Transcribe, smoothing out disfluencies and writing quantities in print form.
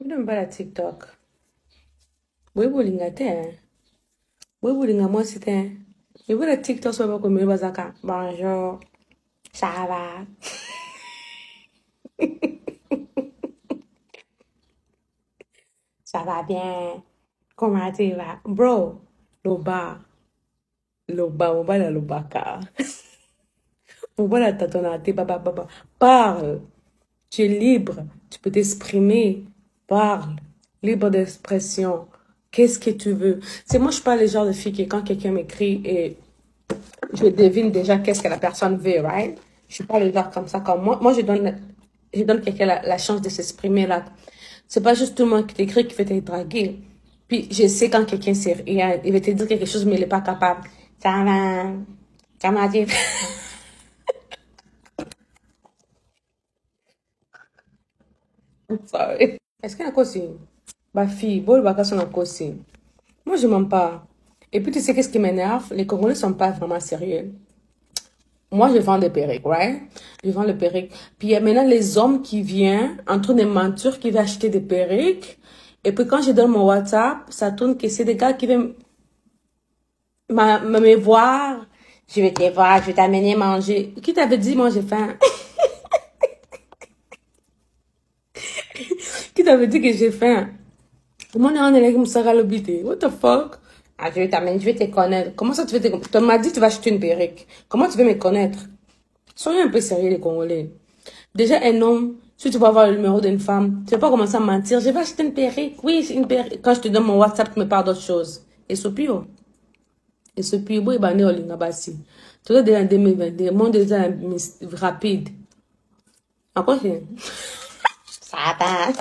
Je n'aime pas la TikTok. Oui, boulingate, hein. Oui, boulinga, moi, c'était. Et vous, la TikTok, soit pas comme bazaka. Bonjour. Ça va. Ça va bien. Comment tu vas? Bro, loba. Loba, loba, la lobaka. Loba, la tatonate, baba, baba. Parle. Tu es libre. Tu peux t'exprimer. Parle. Libre d'expression. Qu'est-ce que tu veux? C'est moi, je suis pas le genre de fille qui, quand quelqu'un m'écrit et je devine déjà qu'est-ce que la personne veut, right? Je suis pas le genre comme ça. Comme moi, je donne quelqu'un la chance de s'exprimer là. C'est pas juste tout le monde qui t'écrit qui fait te draguer. Puis je sais quand quelqu'un il va te dire quelque chose mais il est pas capable. Ça va, ça m'a dit. Sorry. Est-ce qu'il y a encore aussi? Ma fille, bon, le vacances encore aussi. Moi, je mens pas. Et puis, tu sais qu'est-ce qui m'énerve? Les Congolais sont pas vraiment sérieux. Moi, je vends des perruques, right? Je vends les perruques. Puis il y a maintenant les hommes qui viennent, en train de mentir, qui veulent acheter des perruques. Et puis quand je donne mon WhatsApp, ça tourne que c'est des gars qui viennent me voir. Je vais te voir, je vais t'amener manger. Qui t'avait dit, moi, j'ai faim? Qui t'avait dit que j'ai faim? Moi, on est là, comme ça, l'obité. What the fuck? Ah, je vais t'amener, je vais te connaître. Comment ça, tu veux te connaître? Tu m'as dit que tu vas acheter une perruque. Comment tu veux me connaître? Soyez un peu sérieux, les Congolais. Déjà, un homme, si tu vas avoir le numéro d'une femme, tu vas pas commencer à mentir. Je vais acheter une perruque. Oui, c'est une perruque. Quand je te donne mon WhatsApp, tu me parles d'autre chose. Et ce pire. Et ce pire, bon, il va aller au Lingabasi. Tu vois, déjà en 2022, le monde est déjà rapide. Encore, c'est... Ça va.